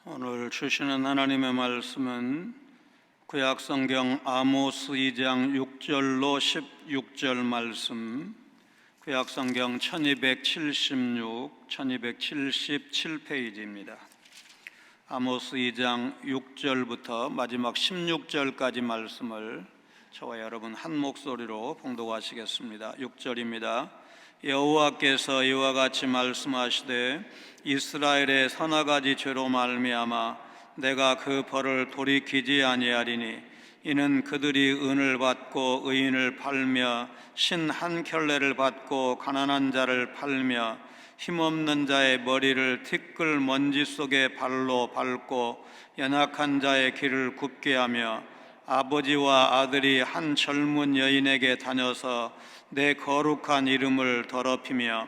오늘 주시는 하나님의 말씀은 구약성경 아모스 2장 6절로 16절 말씀, 구약성경 1277페이지입니다. 아모스 2장 6절부터 마지막 16절까지 말씀을 저와 여러분 한 목소리로 봉독하시겠습니다. 6절입니다. 여호와께서 이와 같이 말씀하시되 이스라엘의 서너 가지 죄로 말미암아 내가 그 벌을 돌이키지 아니하리니 이는 그들이 은을 받고 의인을 팔며 신 한 켤레를 받고 가난한 자를 팔며 힘없는 자의 머리를 티끌 먼지 속에 발로 밟고 연약한 자의 길을 굽게 하며 아버지와 아들이 한 젊은 여인에게 다녀서 내 거룩한 이름을 더럽히며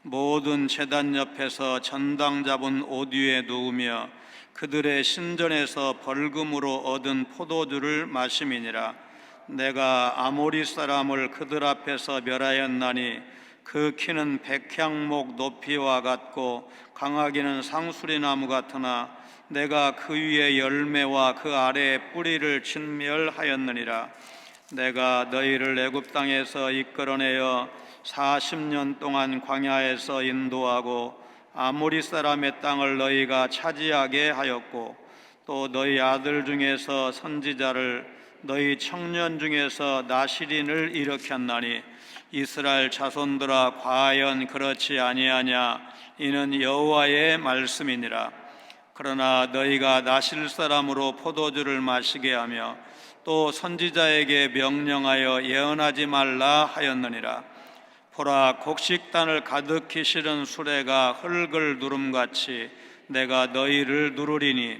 모든 제단 옆에서 전당 잡은 옷 위에 누우며 그들의 신전에서 벌금으로 얻은 포도주를 마심이니라. 내가 아모리 사람을 그들 앞에서 멸하였나니 그 키는 백향목 높이와 같고 강하기는 상수리 나무 같으나 내가 그 위에 열매와 그 아래에 뿌리를 진멸하였느니라. 내가 너희를 애굽 땅에서 이끌어내어 40년 동안 광야에서 인도하고 아모리 사람의 땅을 너희가 차지하게 하였고 또 너희 아들 중에서 선지자를 너희 청년 중에서 나시린을 일으켰나니 이스라엘 자손들아 과연 그렇지 아니하냐. 이는 여호와의 말씀이니라. 그러나 너희가 나실 사람으로 포도주를 마시게 하며 또 선지자에게 명령하여 예언하지 말라 하였느니라. 보라, 곡식단을 가득히 실은 수레가 흙을 누름같이 내가 너희를 누르리니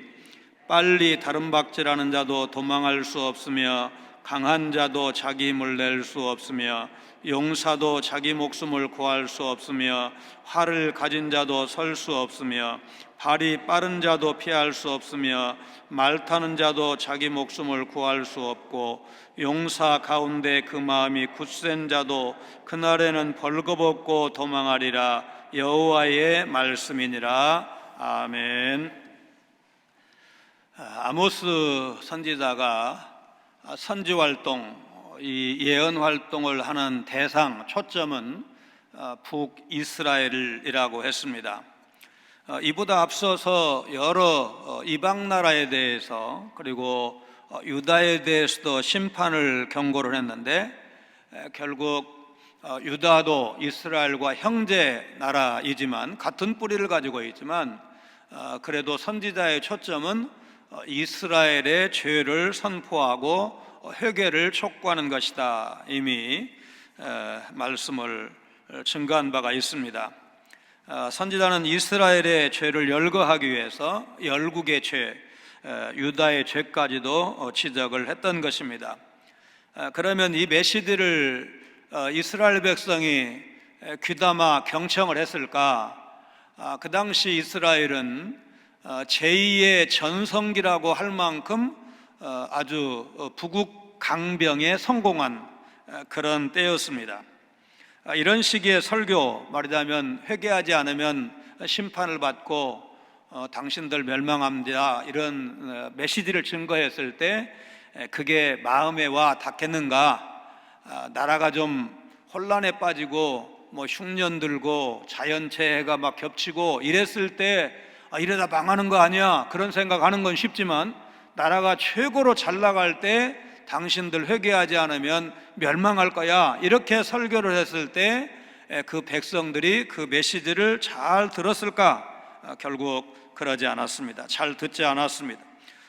빨리 다름박질하는 자도 도망할 수 없으며 강한 자도 자기 힘을 낼 수 없으며 용사도 자기 목숨을 구할 수 없으며 활을 가진 자도 설 수 없으며 발이 빠른 자도 피할 수 없으며 말 타는 자도 자기 목숨을 구할 수 없고 용사 가운데 그 마음이 굳센 자도 그날에는 벌거벗고 도망하리라. 여호와의 말씀이니라. 아멘. 아모스 선지자가 선지활동, 이 예언활동을 하는 대상, 초점은 북이스라엘이라고 했습니다. 이보다 앞서서 여러 이방 나라에 대해서 그리고 유다에 대해서도 심판을 경고를 했는데 결국 유다도 이스라엘과 형제 나라이지만 같은 뿌리를 가지고 있지만 그래도 선지자의 초점은 이스라엘의 죄를 선포하고 회개를 촉구하는 것이다. 이미 말씀을 증거한 바가 있습니다. 선지자는 이스라엘의 죄를 열거하기 위해서 열국의 죄, 유다의 죄까지도 지적을 했던 것입니다. 그러면 이 메시지를 이스라엘 백성이 귀담아 경청을 했을까? 그 당시 이스라엘은 제2의 전성기라고 할 만큼 아주 부국 강병에 성공한 그런 때였습니다. 이런 시기의 설교, 말하자면 회개하지 않으면 심판을 받고 당신들 멸망합니다, 이런 메시지를 증거했을 때 그게 마음에 와 닿겠는가? 나라가 좀 혼란에 빠지고 흉년 들고 자연재해가 막 겹치고 이랬을 때 이러다 망하는 거 아니야? 그런 생각하는 건 쉽지만 나라가 최고로 잘 나갈 때 당신들 회개하지 않으면 멸망할 거야, 이렇게 설교를 했을 때 그 백성들이 그 메시지를 잘 들었을까? 결국 그러지 않았습니다. 잘 듣지 않았습니다.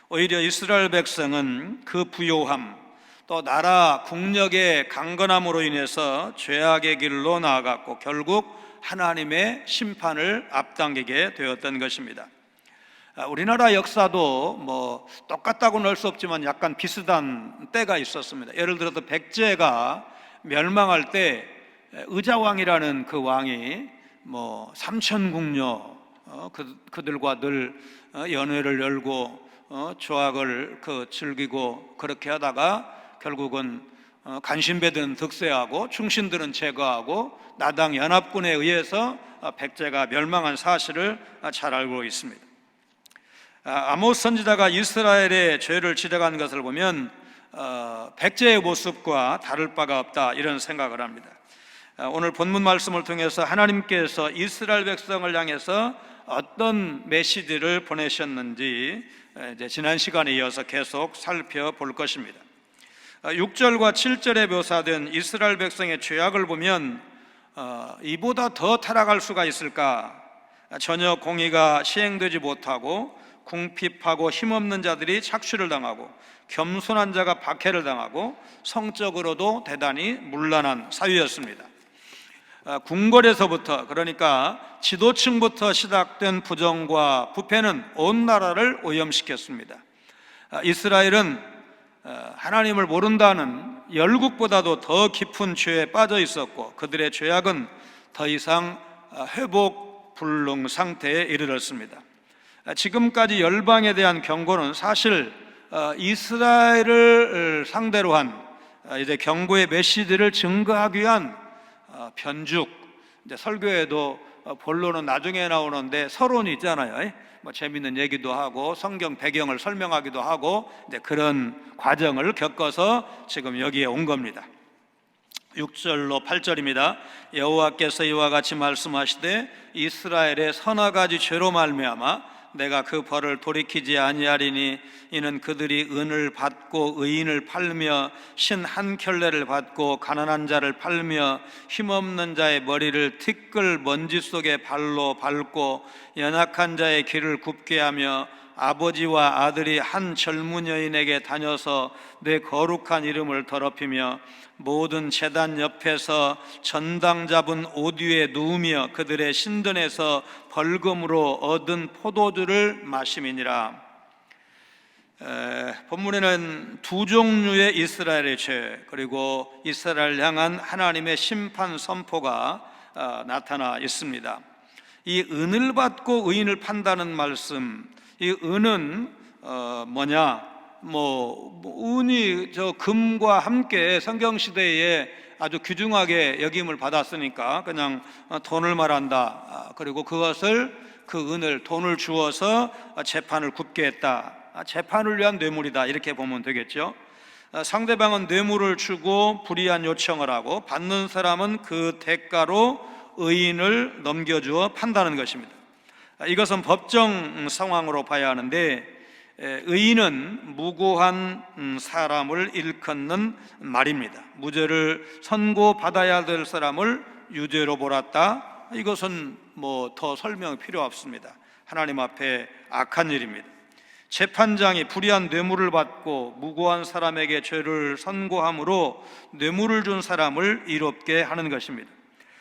오히려 이스라엘 백성은 그 부요함, 또 나라 국력의 강건함으로 인해서 죄악의 길로 나아갔고 결국 하나님의 심판을 앞당기게 되었던 것입니다. 우리나라 역사도 똑같다고는 할 수 없지만 약간 비슷한 때가 있었습니다. 예를 들어서 백제가 멸망할 때 의자왕이라는 그 왕이 삼천궁녀, 그들과 늘 연회를 열고 조학을 즐기고 그렇게 하다가 결국은 간신배들은 득세하고 충신들은 제거하고 나당 연합군에 의해서 백제가 멸망한 사실을 잘 알고 있습니다. 아모스 선지자가 이스라엘의 죄를 지적한 것을 보면 백제의 모습과 다를 바가 없다, 이런 생각을 합니다. 오늘 본문 말씀을 통해서 하나님께서 이스라엘 백성을 향해서 어떤 메시지를 보내셨는지 이제 지난 시간에 이어서 계속 살펴볼 것입니다. 6절과 7절에 묘사된 이스라엘 백성의 죄악을 보면 이보다 더 타락할 수가 있을까? 전혀 공의가 시행되지 못하고 궁핍하고 힘없는 자들이 착취를 당하고 겸손한 자가 박해를 당하고 성적으로도 대단히 문란한 사회였습니다. 궁궐에서부터, 그러니까 지도층부터 시작된 부정과 부패는 온 나라를 오염시켰습니다. 이스라엘은 하나님을 모른다는 열국보다도 더 깊은 죄에 빠져 있었고 그들의 죄악은 더 이상 회복 불능 상태에 이르렀습니다. 지금까지 열방에 대한 경고는 사실 이스라엘을 상대로 한 이제 경고의 메시지를 증거하기 위한 변죽, 이제 설교에도 본론은 나중에 나오는데 서론이 있잖아요. 뭐 재밌는 얘기도 하고 성경 배경을 설명하기도 하고 이제 그런 과정을 겪어서 지금 여기에 온 겁니다. 6절로 8절입니다. 여호와께서 이와 같이 말씀하시되 이스라엘의 서너 가지 죄로 말미암아 내가 그 벌을 돌이키지 아니하리니 이는 그들이 은을 받고 의인을 팔며 신 한 켤레를 받고 가난한 자를 팔며 힘없는 자의 머리를 티끌 먼지 속에 발로 밟고 연약한 자의 길을 굽게 하며 아버지와 아들이 한 젊은 여인에게 다녀서 내 거룩한 이름을 더럽히며 모든 제단 옆에서 전당 잡은 옷 위에 누우며 그들의 신전에서 벌금으로 얻은 포도주를 마심이니라. 본문에는 두 종류의 이스라엘의 죄, 그리고 이스라엘을 향한 하나님의 심판 선포가 나타나 있습니다. 이 은을 받고 의인을 판다는 말씀, 이 은은 뭐냐? 은이 저 금과 함께 성경 시대에 아주 귀중하게 여김을 받았으니까 그냥 돈을 말한다. 그리고 그것을 그 은을 돈을 주어서 재판을 굽게 했다. 재판을 위한 뇌물이다, 이렇게 보면 되겠죠. 상대방은 뇌물을 주고 불이한 요청을 하고 받는 사람은 그 대가로 의인을 넘겨주어 판다는 것입니다. 이것은 법정 상황으로 봐야 하는데 의인은 무고한 사람을 일컫는 말입니다. 무죄를 선고받아야 될 사람을 유죄로 몰았다. 이것은 뭐 더 설명이 필요 없습니다. 하나님 앞에 악한 일입니다. 재판장이 불이한 뇌물을 받고 무고한 사람에게 죄를 선고함으로 뇌물을 준 사람을 이롭게 하는 것입니다.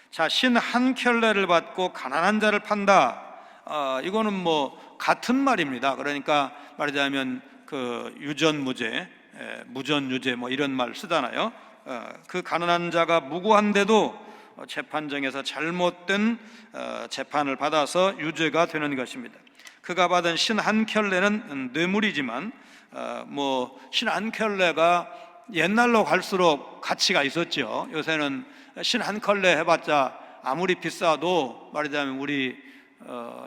자, 신 한 켤레를 받고 가난한 자를 판다. 이거는 뭐 같은 말입니다. 그러니까 말하자면 그 유전무죄, 무전유죄 뭐 이런 말 쓰잖아요. 그 가난한 자가 무고한데도 재판정에서 잘못된 재판을 받아서 유죄가 되는 것입니다. 그가 받은 신 한 켤레는 뇌물이지만 신 한 켤레가 옛날로 갈수록 가치가 있었죠. 요새는 신 한 켤레 해봤자 아무리 비싸도 말하자면 우리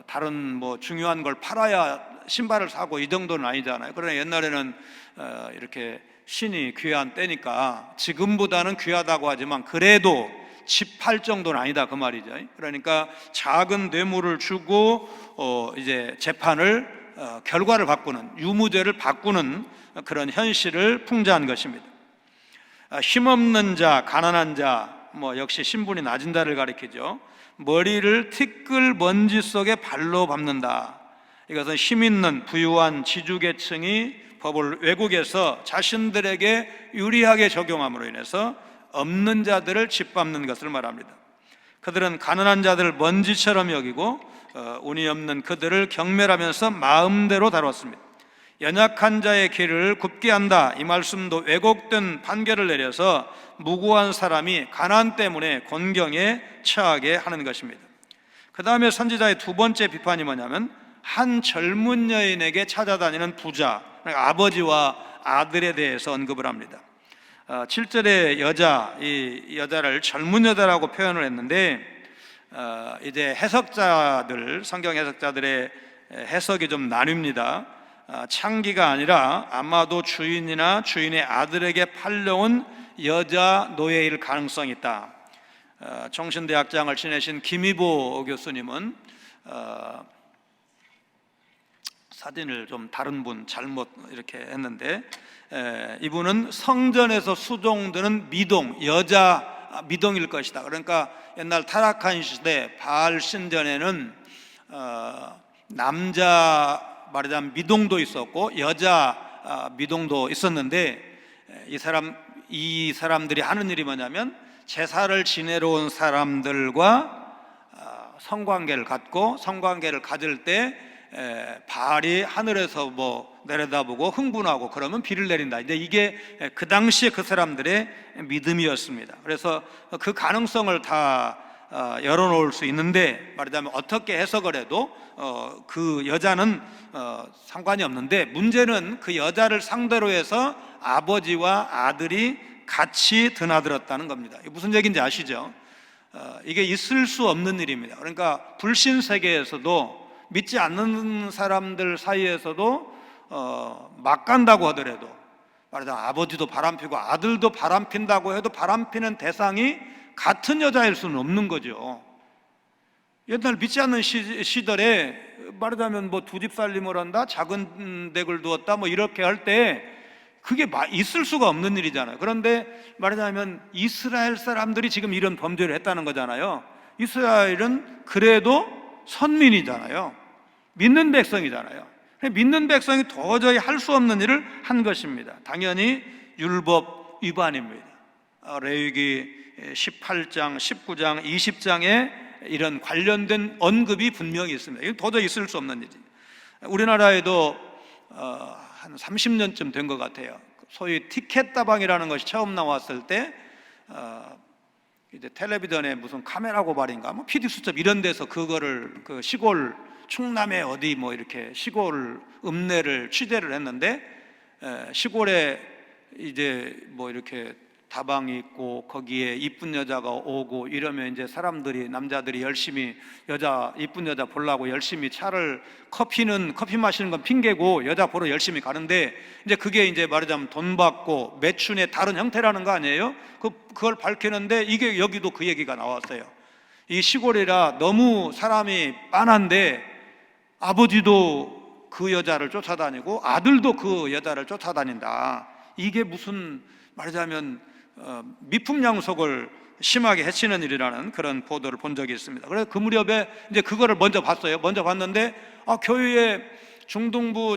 다른 뭐 중요한 걸 팔아야 신발을 사고 이 정도는 아니잖아요. 그러나 옛날에는 이렇게 신이 귀한 때니까 지금보다는 귀하다고 하지만 그래도 집 팔 정도는 아니다, 그 말이죠. 그러니까 작은 뇌물을 주고 이제 재판을 결과를 바꾸는, 유무죄를 바꾸는 그런 현실을 풍자한 것입니다. 힘없는 자, 가난한 자, 역시 신분이 낮은 자를 가리키죠. 머리를 티끌 먼지 속에 발로 밟는다. 이것은 힘 있는 부유한 지주계층이 법을 왜곡해서 자신들에게 유리하게 적용함으로 인해서 없는 자들을 짓밟는 것을 말합니다. 그들은 가난한 자들을 먼지처럼 여기고 운이 없는 그들을 경멸하면서 마음대로 다뤘습니다. 연약한 자의 길을 굽게 한다, 이 말씀도 왜곡된 판결을 내려서 무고한 사람이 가난 때문에 곤경에 처하게 하는 것입니다. 그 다음에 선지자의 두 번째 비판이 뭐냐면 한 젊은 여인에게 찾아다니는 부자, 그러니까 아버지와 아들에 대해서 언급을 합니다. 7절에 이 여자를 젊은 여자라고 표현을 했는데 이제 해석자들, 성경 해석자들의 해석이 좀 나뉩니다. 창기가 아니라 아마도 주인이나 주인의 아들에게 팔려온 여자 노예일 가능성이 있다. 정신대학장을 지내신 김희보 교수님은 사진을 좀 다른 분 잘못 이렇게 했는데, 이분은 성전에서 수종드는 미동, 여자 미동일 것이다. 그러니까 옛날 타락한 시대 바알 신전에는 남자 말하자면 미동도 있었고 여자 미동도 있었는데, 이 사람들이 하는 일이 뭐냐면 제사를 지내러 온 사람들과 성관계를 갖고, 성관계를 가질 때 바알이 하늘에서 뭐 내려다보고 흥분하고 그러면 비를 내린다. 이제 이게 그 당시에 그 사람들의 믿음이었습니다. 그래서 그 가능성을 다 열어놓을 수 있는데, 말하자면 어떻게 해석을 해도 그 여자는 상관이 없는데, 문제는 그 여자를 상대로 해서 아버지와 아들이 같이 드나들었다는 겁니다. 이게 무슨 얘기인지 아시죠? 이게 있을 수 없는 일입니다. 그러니까 불신 세계에서도, 믿지 않는 사람들 사이에서도 막 간다고 하더라도, 말하자면 아버지도 바람피고 아들도 바람핀다고 해도 바람피는 대상이 같은 여자일 수는 없는 거죠. 옛날 믿지 않는 시절에 말하자면 뭐 두 집 살림을 한다, 작은 댁을 두었다, 뭐 이렇게 할 때 그게 있을 수가 없는 일이잖아요. 그런데 말하자면 이스라엘 사람들이 지금 이런 범죄를 했다는 거잖아요. 이스라엘은 그래도 선민이잖아요. 믿는 백성이잖아요. 믿는 백성이 도저히 할 수 없는 일을 한 것입니다. 당연히 율법 위반입니다. 레위기 18장, 19장, 20장에 이런 관련된 언급이 분명히 있습니다. 이건 도저히 있을 수 없는 일이에요. 우리나라에도 한 30년쯤 된 것 같아요. 소위 티켓 다방이라는 것이 처음 나왔을 때 이제 텔레비전에 무슨 카메라 고발인가 뭐 PD 수첩 이런 데서 그거를 그 시골 충남의 어디 뭐 이렇게 시골 읍내를 취재를 했는데, 시골에 이제 뭐 이렇게 다방이 있고 거기에 이쁜 여자가 오고 이러면 이제 사람들이, 남자들이 열심히 여자, 이쁜 여자 보려고 열심히 차를, 커피 마시는 건 핑계고 여자 보러 열심히 가는데, 이제 그게 이제 말하자면 돈 받고 매춘의 다른 형태라는 거 아니에요? 그걸 밝히는데, 이게 여기도 그 얘기가 나왔어요. 이 시골이라 너무 사람이 빤한데 아버지도 그 여자를 쫓아다니고 아들도 그 여자를 쫓아다닌다. 이게 무슨 말하자면 미풍양속을 심하게 해치는 일이라는 그런 보도를 본 적이 있습니다. 그래서 그 무렵에 이제 그거를 먼저 봤어요. 먼저 봤는데 교회에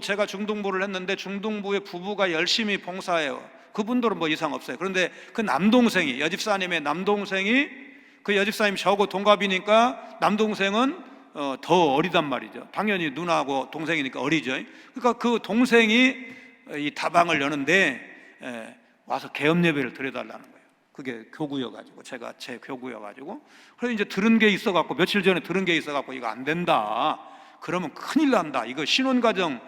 제가 중등부를 했는데 중등부의 부부가 열심히 봉사해요. 그분들은 뭐 이상 없어요. 그런데 그 남동생이, 여집사님의 남동생이, 그 여집사님 저하고 동갑이니까 남동생은 더 어리단 말이죠. 당연히 누나하고 동생이니까 어리죠. 그러니까 그 동생이 이 다방을 여는데 와서 계엄 예배를 드려달라는 거예요. 그게 교구여가지고, 제 교구여가지고, 그래서 이제 들은 게 있어갖고, 며칠 전에 들은 게 있어갖고 이거 안 된다, 그러면 큰일 난다. 이거 신혼가정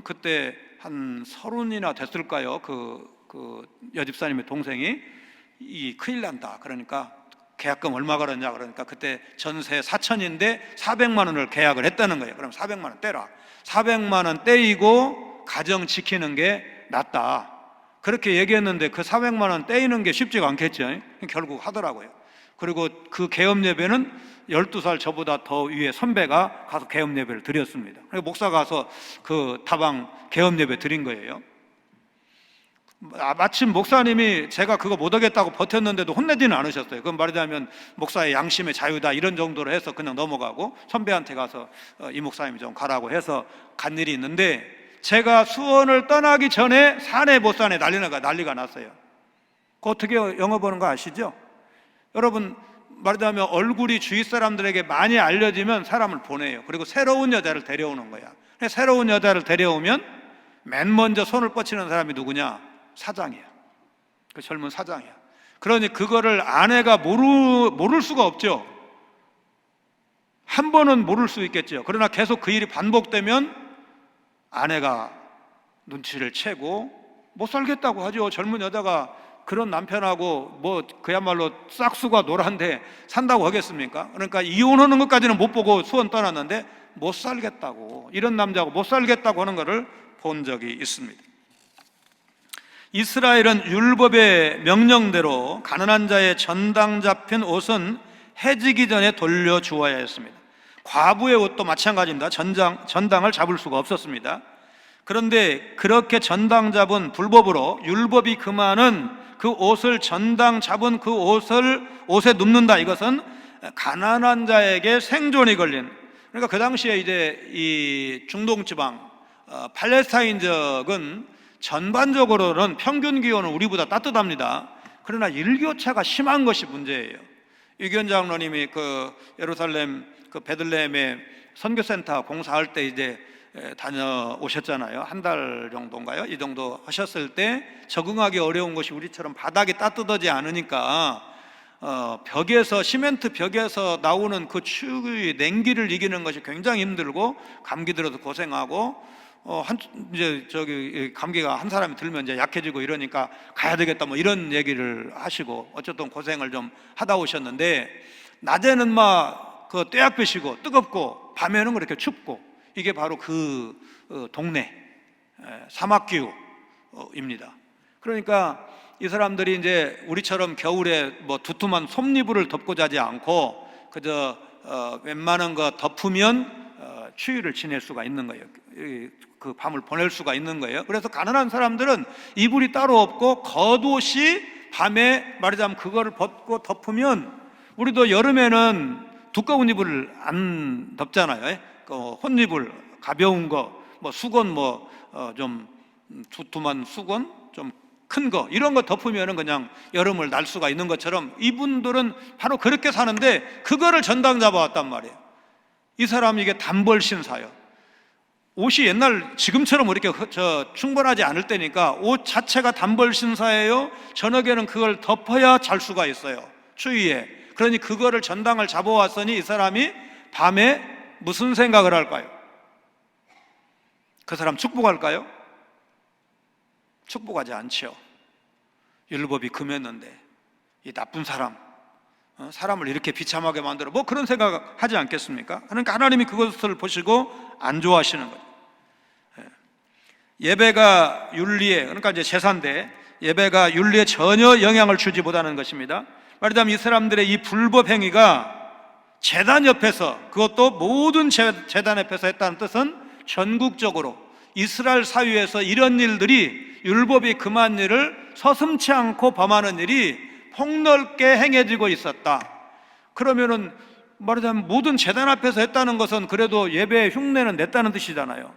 그때 한 30이나 됐을까요? 그 여집사님의 동생이 큰일 난다. 그러니까 계약금 얼마 걸었냐 그러니까 그때 전세 4천인데 400만 원을 계약을 했다는 거예요. 그럼 400만 원 떼라. 400만 원 떼이고 가정 지키는 게 낫다. 그렇게 얘기했는데 그 400만 원 떼이는 게 쉽지가 않겠죠. 결국 하더라고요. 그리고 그 계엄 예배는 12살 저보다 더 위에 선배가 가서 계엄 예배를 드렸습니다. 그리고 목사 가서 그 다방 계엄 예배 드린 거예요. 마침 목사님이 제가 그거 못하겠다고 버텼는데도 혼내지는 않으셨어요. 그건 말하자면 목사의 양심의 자유다 이런 정도로 해서 그냥 넘어가고, 선배한테 가서 이 목사님이 좀 가라고 해서 간 일이 있는데, 제가 수원을 떠나기 전에 사내 못 사내 난리가 났어요. 그 어떻게 영업하는 거 아시죠? 여러분, 말하자면 얼굴이 주위 사람들에게 많이 알려지면 사람을 보내요. 그리고 새로운 여자를 데려오는 거야. 새로운 여자를 데려오면 맨 먼저 손을 뻗치는 사람이 누구냐? 사장이야. 그 젊은 사장이야. 그러니 그거를 아내가 모를 수가 없죠. 한 번은 모를 수 있겠죠. 그러나 계속 그 일이 반복되면 아내가 눈치를 채고 못 살겠다고 하죠. 젊은 여자가 그런 남편하고 뭐 그야말로 싹수가 노란데 산다고 하겠습니까? 그러니까 이혼하는 것까지는 못 보고 수원 떠났는데 못 살겠다고, 이런 남자하고 못 살겠다고 하는 것을 본 적이 있습니다. 이스라엘은 율법의 명령대로 가난한 자의 전당 잡힌 옷은 해지기 전에 돌려주어야 했습니다. 과부의 옷도 마찬가지입니다. 전당을 잡을 수가 없었습니다. 그런데 그렇게 전당 잡은 불법으로 율법이 금하는 그 옷을, 전당 잡은 그 옷에 눕는다, 이것은 가난한 자에게 생존이 걸린, 그러니까 그 당시에 이제 이 중동 지방 팔레스타인 지역은 전반적으로는 평균 기온은 우리보다 따뜻합니다. 그러나 일교차가 심한 것이 문제예요. 유기현 장로님이 그 예루살렘 그 베들레헴에 선교센터 공사할 때 이제 다녀오셨잖아요. 한 달 정도인가요? 이 정도 하셨을 때 적응하기 어려운 것이 우리처럼 바닥이 따뜻하지 않으니까 벽에서, 시멘트 벽에서 나오는 그 추위, 냉기를 이기는 것이 굉장히 힘들고, 감기 들어서 고생하고, 이제 감기가 한 사람이 들면 이제 약해지고 이러니까 가야 되겠다, 뭐 이런 얘기를 하시고, 어쨌든 고생을 좀 하다 오셨는데, 낮에는 막 그 떼약볕이고 뜨겁고, 밤에는 그렇게 춥고, 이게 바로 그 동네 사막기후입니다. 그러니까 이 사람들이 이제 우리처럼 겨울에 뭐 두툼한 솜니부를 덮고 자지 않고 그저 웬만한 거 덮으면 추위를 지낼 수가 있는 거예요. 그 밤을 보낼 수가 있는 거예요. 그래서 가난한 사람들은 이불이 따로 없고 겉옷이, 밤에 말하자면 그거를 벗고 덮으면, 우리도 여름에는 두꺼운 이불을 안 덮잖아요. 혼이불, 가벼운 거, 뭐 수건, 좀 두툼한 수건, 좀 큰 거, 이런 거 덮으면 그냥 여름을 날 수가 있는 것처럼 이분들은 바로 그렇게 사는데, 그거를 전당 잡아왔단 말이에요. 이 사람이 이게 단벌 신사예요. 옷이 옛날 지금처럼 이렇게 충분하지 않을 때니까 옷 자체가 단벌 신사예요. 저녁에는 그걸 덮어야 잘 수가 있어요, 추위에. 그러니 그거를 전당을 잡아왔으니 이 사람이 밤에 무슨 생각을 할까요? 그 사람 축복할까요? 축복하지 않죠. 율법이 금했는데 이 나쁜 사람, 사람을 이렇게 비참하게 만들어, 뭐 그런 생각하지 않겠습니까? 그러니까 하나님이 그것을 보시고 안 좋아하시는 거죠. 예배가 윤리에, 그러니까 이제 제사인데 예배가 윤리에 전혀 영향을 주지 못하는 것입니다. 말하자면 이 사람들의 이 불법 행위가 제단 옆에서, 그것도 모든 제단 옆에서 했다는 뜻은 전국적으로 이스라엘 사회에서 이런 일들이, 율법이 금한 일을 서슴지 않고 범하는 일이 폭넓게 행해지고 있었다. 그러면은 말하자면 모든 제단 앞에서 했다는 것은 그래도 예배의 흉내는 냈다는 뜻이잖아요.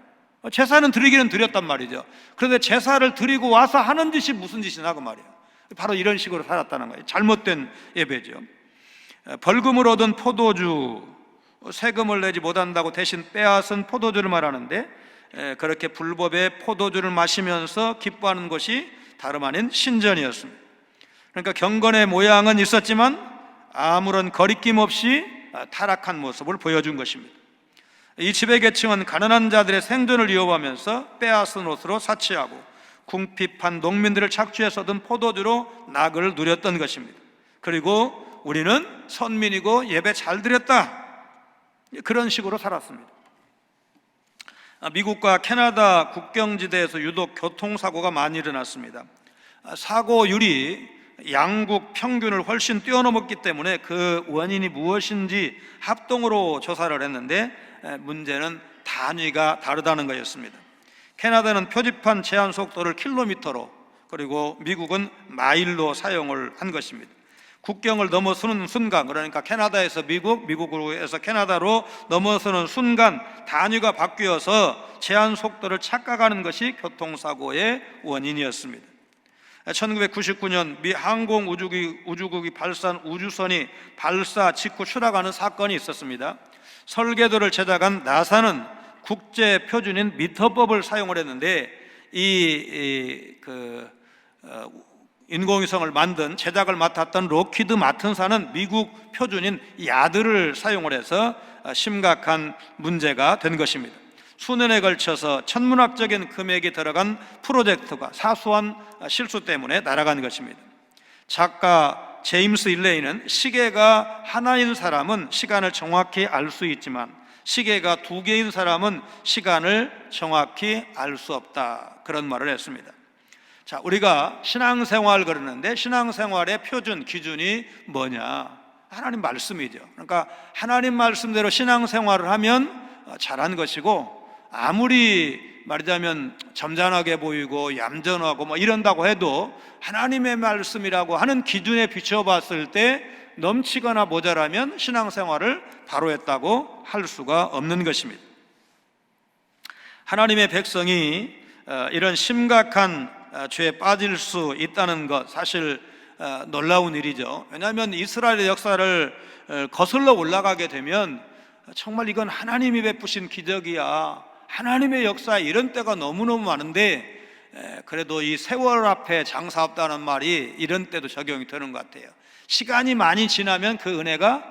제사는 드리기는 드렸단 말이죠. 그런데 제사를 드리고 와서 하는 짓이 무슨 짓이나 그 말이에요. 바로 이런 식으로 살았다는 거예요. 잘못된 예배죠. 벌금을 얻은 포도주, 세금을 내지 못한다고 대신 빼앗은 포도주를 말하는데, 그렇게 불법의 포도주를 마시면서 기뻐하는 것이 다름 아닌 신전이었습니다. 그러니까 경건의 모양은 있었지만 아무런 거리낌 없이 타락한 모습을 보여준 것입니다. 이 지배계층은 가난한 자들의 생존을 위협하면서 빼앗은 옷으로 사치하고 궁핍한 농민들을 착취해서 얻은 포도주로 낙을 누렸던 것입니다. 그리고 우리는 선민이고 예배 잘 드렸다, 그런 식으로 살았습니다. 미국과 캐나다 국경지대에서 유독 교통사고가 많이 일어났습니다. 사고율이 양국 평균을 훨씬 뛰어넘었기 때문에 그 원인이 무엇인지 합동으로 조사를 했는데, 문제는 단위가 다르다는 것이었습니다. 캐나다는 표지판 제한 속도를 킬로미터로, 그리고 미국은 마일로 사용을 한 것입니다. 국경을 넘어서는 순간, 그러니까 캐나다에서 미국, 미국에서 캐나다로 넘어서는 순간 단위가 바뀌어서 제한 속도를 착각하는 것이 교통사고의 원인이었습니다. 1999년 미 항공우주국이 발사한 우주선이 발사 직후 추락하는 사건이 있었습니다. 설계도를 제작한 나사는 국제 표준인 미터법을 사용을 했는데, 인공위성을 만든, 제작을 맡았던 록히드 마틴사는 미국 표준인 야드를 사용을 해서 심각한 문제가 된 것입니다. 수년에 걸쳐서 천문학적인 금액이 들어간 프로젝트가 사소한 실수 때문에 날아간 것입니다. 작가 제임스 일레이는 시계가 하나인 사람은 시간을 정확히 알 수 있지만 시계가 두 개인 사람은 시간을 정확히 알 수 없다, 그런 말을 했습니다. 자, 우리가 신앙생활 그러는데 신앙생활의 표준 기준이 뭐냐? 하나님 말씀이죠. 그러니까 하나님 말씀대로 신앙생활을 하면 잘한 것이고, 아무리 말하자면 점잖하게 보이고 얌전하고 뭐 이런다고 해도 하나님의 말씀이라고 하는 기준에 비춰봤을 때 넘치거나 모자라면 신앙생활을 바로 했다고 할 수가 없는 것입니다. 하나님의 백성이 이런 심각한 죄에 빠질 수 있다는 것, 사실 놀라운 일이죠. 왜냐하면 이스라엘의 역사를 거슬러 올라가게 되면 정말 이건 하나님이 베푸신 기적이야, 하나님의 역사에 이런 때가 너무너무 많은데, 그래도 이 세월 앞에 장사 없다는 말이 이런 때도 적용이 되는 것 같아요. 시간이 많이 지나면 그 은혜가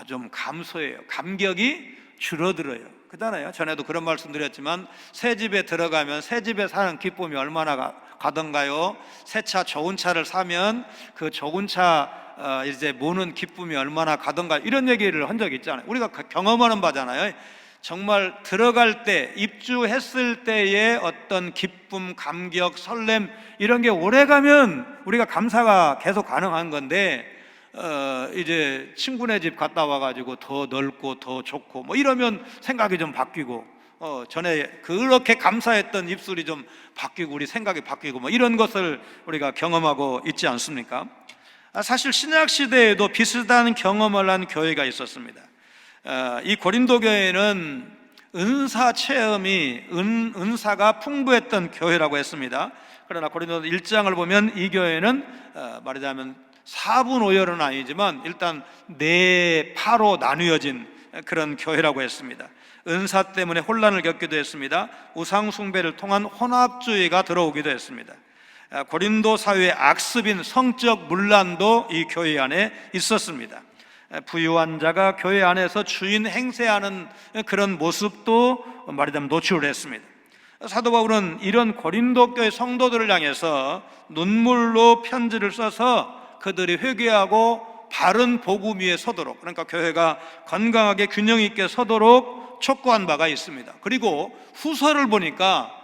좀 감소해요. 감격이 줄어들어요. 그렇잖아요. 전에도 그런 말씀 드렸지만 새 집에 들어가면 새 집에 사는 기쁨이 얼마나 가던가요? 새 차, 좋은 차를 사면 그 좋은 차 이제 모는 기쁨이 얼마나 가던가, 이런 얘기를 한 적이 있잖아요. 우리가 경험하는 바잖아요. 정말 들어갈 때, 입주했을 때의 어떤 기쁨, 감격, 설렘, 이런 게 오래가면 우리가 감사가 계속 가능한 건데, 이제 친구네 집 갔다 와가지고 더 넓고 더 좋고 뭐 이러면 생각이 좀 바뀌고, 전에 그렇게 감사했던 입술이 좀 바뀌고 우리 생각이 바뀌고 뭐 이런 것을 우리가 경험하고 있지 않습니까? 사실 신약 시대에도 비슷한 경험을 한 교회가 있었습니다. 이 고린도 교회는 은사 체험이 은사가 풍부했던 교회라고 했습니다. 그러나 고린도 1장을 보면 이 교회는 말하자면 4분 5열은 아니지만 일단 4파로 나누어진 그런 교회라고 했습니다. 은사 때문에 혼란을 겪기도 했습니다. 우상 숭배를 통한 혼합주의가 들어오기도 했습니다. 고린도 사회의 악습인 성적 문란도 이 교회 안에 있었습니다. 부유한 자가 교회 안에서 주인 행세하는 그런 모습도 말하자면 노출을 했습니다. 사도 바울은 이런 고린도 교회 성도들을 향해서 눈물로 편지를 써서 그들이 회개하고 바른 복음 위에 서도록, 그러니까 교회가 건강하게 균형 있게 서도록 촉구한 바가 있습니다. 그리고 후서를 보니까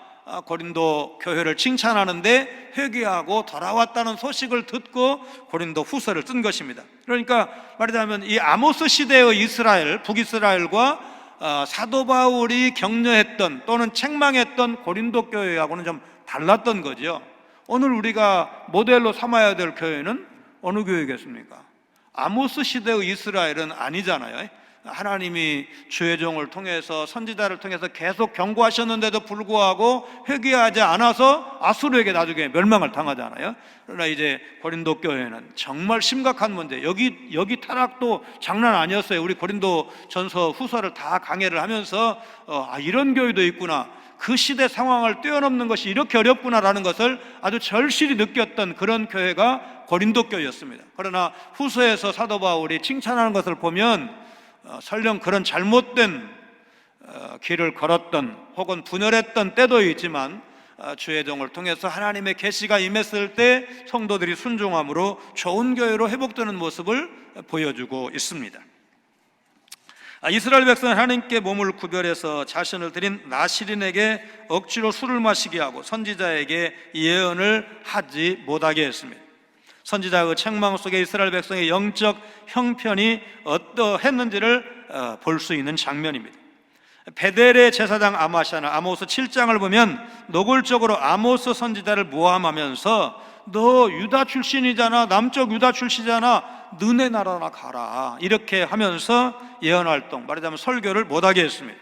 고린도 교회를 칭찬하는데 회개하고 돌아왔다는 소식을 듣고 고린도 후서를 쓴 것입니다. 그러니까 말하자면 이 아모스 시대의 이스라엘, 북이스라엘과 사도 바울이 격려했던 또는 책망했던 고린도 교회하고는 좀 달랐던 거죠. 오늘 우리가 모델로 삼아야 될 교회는 어느 교회겠습니까? 아모스 시대의 이스라엘은 아니잖아요. 하나님이 주의 종을 통해서, 선지자를 통해서 계속 경고하셨는데도 불구하고 회개하지 않아서 아수르에게 나중에 멸망을 당하잖아요. 그러나 이제 고린도 교회는 정말 심각한 문제, 여기 타락도 장난 아니었어요. 우리 고린도 전서 후서를 다 강해를 하면서 이런 교회도 있구나, 그 시대 상황을 뛰어넘는 것이 이렇게 어렵구나라는 것을 아주 절실히 느꼈던 그런 교회가 고린도 교회였습니다. 그러나 후서에서 사도 바울이 칭찬하는 것을 보면 설령 그런 잘못된 길을 걸었던 혹은 분열했던 때도 있지만 주의 종을 통해서 하나님의 계시가 임했을 때 성도들이 순종함으로 좋은 교회로 회복되는 모습을 보여주고 있습니다. 이스라엘 백성은 하나님께 몸을 구별해서 자신을 드린 나시린에게 억지로 술을 마시게 하고 선지자에게 예언을 하지 못하게 했습니다. 선지자의 책망 속에 이스라엘 백성의 영적 형편이 어떠했는지를 볼 수 있는 장면입니다. 베델의 제사장 아마샤는 아모스 7장을 보면 노골적으로 아모스 선지자를 모함하면서 너 유다 출신이잖아, 남쪽 유다 출신이잖아, 너네 나라나 가라, 이렇게 하면서 예언활동, 말하자면 설교를 못하게 했습니다.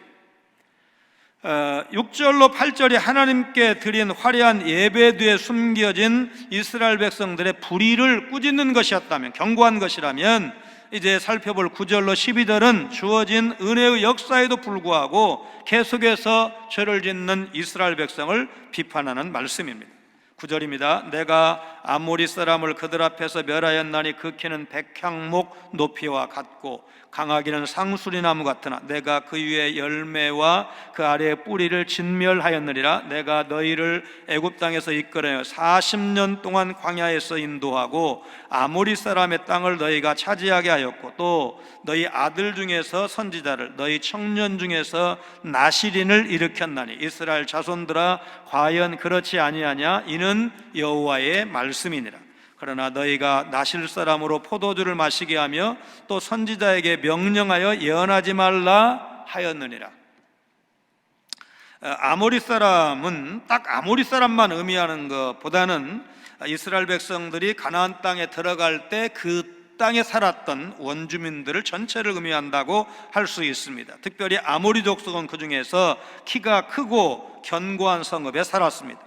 6절로 8절이 하나님께 드린 화려한 예배 뒤에 숨겨진 이스라엘 백성들의 불의를 꾸짖는 것이었다면, 경고한 것이라면, 이제 살펴볼 9절로 12절은 주어진 은혜의 역사에도 불구하고 계속해서 죄를 짓는 이스라엘 백성을 비판하는 말씀입니다. 9절입니다. 내가 아모리 사람을 그들 앞에서 멸하였나니 그 키는 백향목 높이와 같고 강하기는 상수리나무 같으나 내가 그 위에 열매와 그 아래의 뿌리를 진멸하였느니라. 내가 너희를 애굽 땅에서 이끌어 40년 동안 광야에서 인도하고 아모리 사람의 땅을 너희가 차지하게 하였고 또 너희 아들 중에서 선지자를 너희 청년 중에서 나시린을 일으켰나니 이스라엘 자손들아 과연 그렇지 아니하냐? 이는 여호와의 말씀이니라. 그러나 너희가 나실 사람으로 포도주를 마시게 하며 또 선지자에게 명령하여 예언하지 말라 하였느니라. 아모리 사람은 딱 아모리 사람만 의미하는 것보다는 이스라엘 백성들이 가나안 땅에 들어갈 때 그 땅에 살았던 원주민들을 전체를 의미한다고 할 수 있습니다. 특별히 아모리 족속은 그 중에서 키가 크고 견고한 성읍에 살았습니다.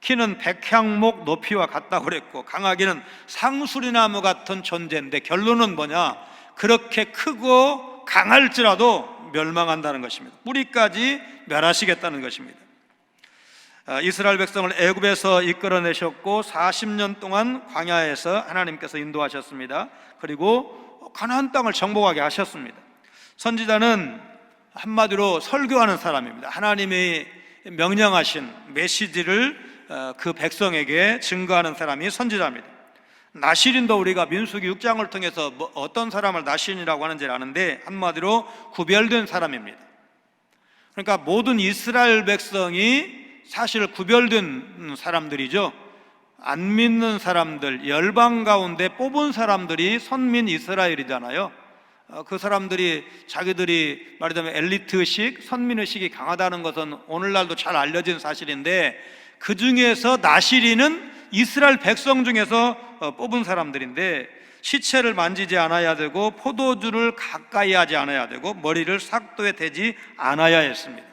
키는 백향목 높이와 같다고 그랬고 강하기는 상수리나무 같은 존재인데 결론은 뭐냐? 그렇게 크고 강할지라도 멸망한다는 것입니다. 뿌리까지 멸하시겠다는 것입니다. 이스라엘 백성을 애굽에서 이끌어내셨고 40년 동안 광야에서 하나님께서 인도하셨습니다. 그리고 가나안 땅을 정복하게 하셨습니다. 선지자는 한마디로 설교하는 사람입니다. 하나님이 명령하신 메시지를 그 백성에게 증거하는 사람이 선지자입니다. 나실인도 우리가 민수기 6장을 통해서 어떤 사람을 나실인이라고 하는지 아는데 한마디로 구별된 사람입니다. 그러니까 모든 이스라엘 백성이 사실 구별된 사람들이죠. 안 믿는 사람들, 열방 가운데 뽑은 사람들이 선민 이스라엘이잖아요. 그 사람들이 자기들이 말하자면 엘리트의식, 선민의식이 강하다는 것은 오늘날도 잘 알려진 사실인데 그 중에서 나시린은 이스라엘 백성 중에서 뽑은 사람들인데 시체를 만지지 않아야 되고 포도주를 가까이 하지 않아야 되고 머리를 삭도에 대지 않아야 했습니다.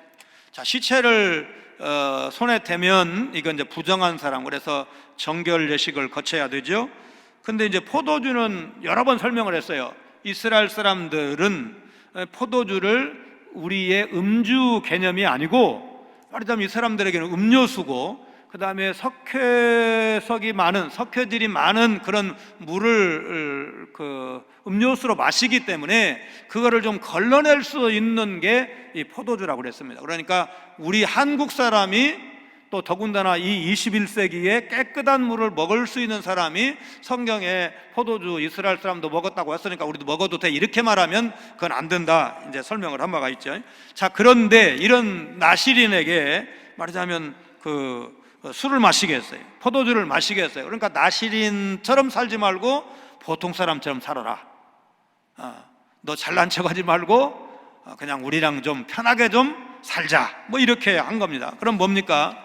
자, 시체를 손에 대면 이건 이제 부정한 사람, 그래서 정결 예식을 거쳐야 되죠. 근데 이제 포도주는 여러 번 설명을 했어요. 이스라엘 사람들은 포도주를 우리의 음주 개념이 아니고 말하자면 이 사람들에게는 음료수고 그 다음에 석회질이 많은 그런 물을 음료수로 마시기 때문에 그거를 좀 걸러낼 수 있는 게 이 포도주라고 그랬습니다. 그러니까 우리 한국 사람이 또 더군다나 이 21세기에 깨끗한 물을 먹을 수 있는 사람이 성경에 포도주 이스라엘 사람도 먹었다고 했으니까 우리도 먹어도 돼 이렇게 말하면 그건 안 된다 이제 설명을 한 바가 있죠. 자, 그런데 이런 나시린에게 말하자면 술을 마시게 했어요. 포도주를 마시게 했어요. 그러니까 나시린처럼 살지 말고 보통 사람처럼 살아라. 너 잘난 척하지 말고 그냥 우리랑 좀 편하게 좀 살자. 뭐 이렇게 한 겁니다. 그럼 뭡니까?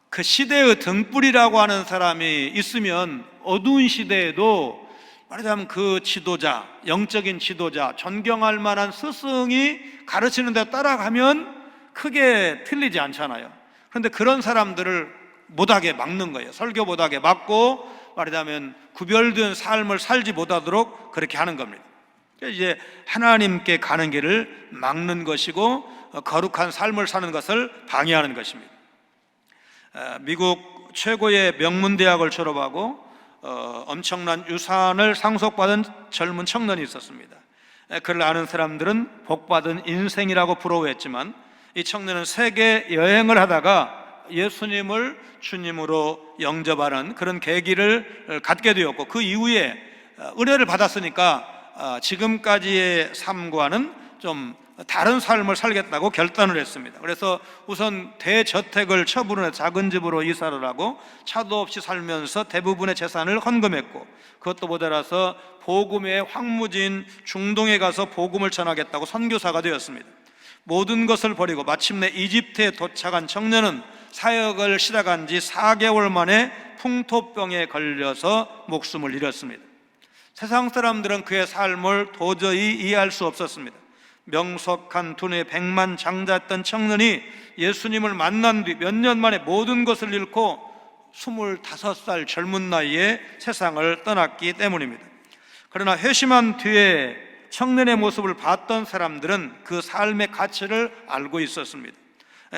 그 시대의 등불이라고 하는 사람이 있으면 어두운 시대에도 말하자면 그 지도자, 영적인 지도자, 존경할 만한 스승이 가르치는 데 따라가면 크게 틀리지 않잖아요. 그런데 그런 사람들을 못하게 막는 거예요. 설교 못하게 막고 말하자면 구별된 삶을 살지 못하도록 그렇게 하는 겁니다. 이제 하나님께 가는 길을 막는 것이고 거룩한 삶을 사는 것을 방해하는 것입니다. 미국 최고의 명문대학을 졸업하고 엄청난 유산을 상속받은 젊은 청년이 있었습니다. 그를 아는 사람들은 복받은 인생이라고 부러워했지만 이 청년은 세계 여행을 하다가 예수님을 주님으로 영접하는 그런 계기를 갖게 되었고 그 이후에 은혜를 받았으니까 지금까지의 삶과는 좀 다른 삶을 살겠다고 결단을 했습니다. 그래서 우선 대저택을 처분을 해서 작은 집으로 이사를 하고 차도 없이 살면서 대부분의 재산을 헌금했고 그것도 모자라서 복음의 황무지인 중동에 가서 복음을 전하겠다고 선교사가 되었습니다. 모든 것을 버리고 마침내 이집트에 도착한 청년은 사역을 시작한 지 4개월 만에 풍토병에 걸려서 목숨을 잃었습니다. 세상 사람들은 그의 삶을 도저히 이해할 수 없었습니다. 명석한 두뇌 백만장자였던 청년이 예수님을 만난 뒤 몇 년 만에 모든 것을 잃고 25살 젊은 나이에 세상을 떠났기 때문입니다. 그러나 회심한 뒤에 청년의 모습을 봤던 사람들은 그 삶의 가치를 알고 있었습니다.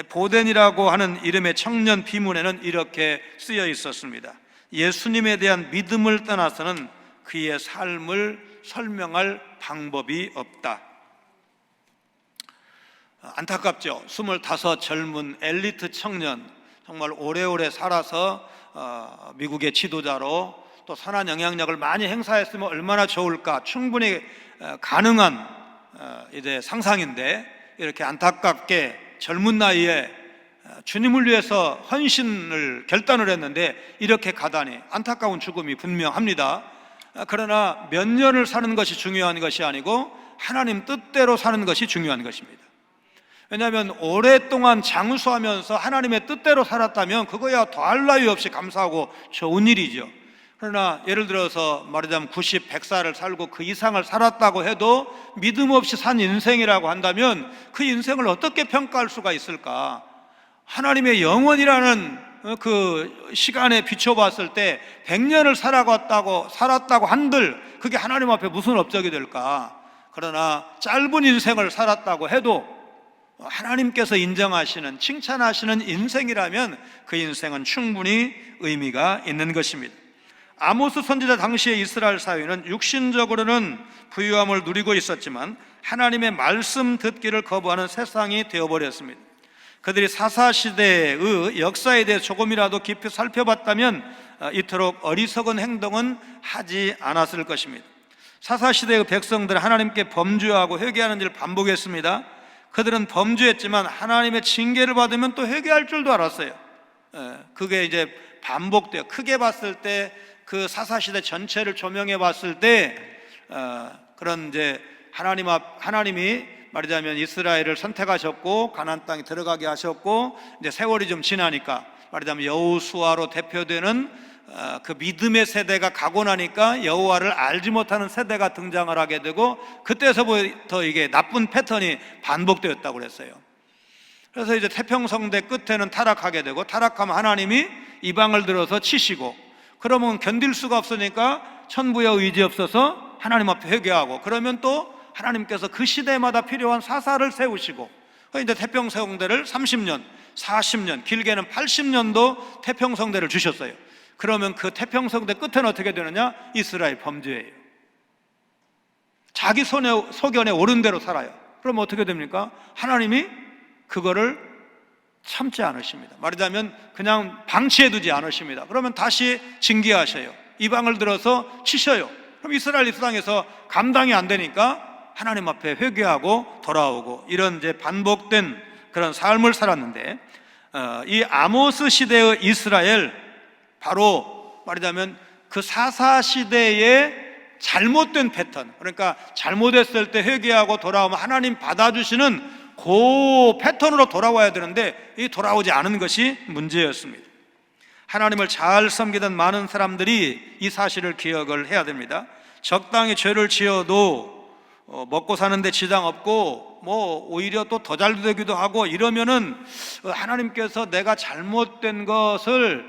보덴이라고 하는 이름의 청년 비문에는 이렇게 쓰여 있었습니다. 예수님에 대한 믿음을 떠나서는 그의 삶을 설명할 방법이 없다. 안타깝죠. 25 젊은 엘리트 청년, 정말 오래오래 살아서 미국의 지도자로 또 선한 영향력을 많이 행사했으면 얼마나 좋을까, 충분히 가능한 이제 상상인데, 이렇게 안타깝게 젊은 나이에 주님을 위해서 헌신을 결단을 했는데 이렇게 가다니 안타까운 죽음이 분명합니다. 그러나 몇 년을 사는 것이 중요한 것이 아니고 하나님 뜻대로 사는 것이 중요한 것입니다. 왜냐하면 오랫동안 장수하면서 하나님의 뜻대로 살았다면 그거야 더할 나위 없이 감사하고 좋은 일이죠. 그러나 예를 들어서 말하자면 90, 100살을 살고 그 이상을 살았다고 해도 믿음 없이 산 인생이라고 한다면 그 인생을 어떻게 평가할 수가 있을까? 하나님의 영원이라는 그 시간에 비춰봤을 때 100년을 살았다고 한들 그게 하나님 앞에 무슨 업적이 될까? 그러나 짧은 인생을 살았다고 해도 하나님께서 인정하시는, 칭찬하시는 인생이라면 그 인생은 충분히 의미가 있는 것입니다. 아모스 선지자 당시의 이스라엘 사회는 육신적으로는 부유함을 누리고 있었지만 하나님의 말씀 듣기를 거부하는 세상이 되어버렸습니다. 그들이 사사시대의 역사에 대해 조금이라도 깊이 살펴봤다면 이토록 어리석은 행동은 하지 않았을 것입니다. 사사시대의 백성들은 하나님께 범죄하고 회개하는 일을 반복했습니다. 그들은 범죄했지만 하나님의 징계를 받으면 또 회개할 줄도 알았어요. 그게 이제 반복돼요. 크게 봤을 때 그 사사시대 전체를 조명해 봤을 때 그런 이제 하나님이 말하자면 이스라엘을 선택하셨고 가나안 땅에 들어가게 하셨고 이제 세월이 좀 지나니까 말하자면 여호수아로 대표되는 그 믿음의 세대가 가고 나니까 여호와를 알지 못하는 세대가 등장을 하게 되고 그때서부터 이게 나쁜 패턴이 반복되었다고 그랬어요. 그래서 이제 태평성대 끝에는 타락하게 되고 타락하면 하나님이 이방을 들어서 치시고 그러면 견딜 수가 없으니까 천부의 의지 없어서 하나님 앞에 회개하고 그러면 또 하나님께서 그 시대마다 필요한 사사를 세우시고 이제 태평성대를 30년, 40년, 길게는 80년도 태평성대를 주셨어요. 그러면 그 태평성대 끝에는 어떻게 되느냐? 이스라엘 범죄예요. 자기 소견에 옳은 대로 살아요. 그럼 어떻게 됩니까? 하나님이 그거를 참지 않으십니다. 말하자면 그냥 방치해두지 않으십니다. 그러면 다시 징계하셔요. 이방을 들어서 치셔요. 그럼 이스라엘 땅에서 감당이 안 되니까 하나님 앞에 회개하고 돌아오고 이런 이제 반복된 그런 삶을 살았는데 이 아모스 시대의 이스라엘, 바로 말하자면 그 사사 시대의 잘못된 패턴, 그러니까 잘못했을 때 회개하고 돌아오면 하나님 받아주시는 그 패턴으로 돌아와야 되는데 이 돌아오지 않은 것이 문제였습니다. 하나님을 잘 섬기던 많은 사람들이 이 사실을 기억을 해야 됩니다. 적당히 죄를 지어도 먹고 사는데 지장 없고 오히려 또 더 잘 되기도 하고 이러면은 하나님께서 내가 잘못된 것을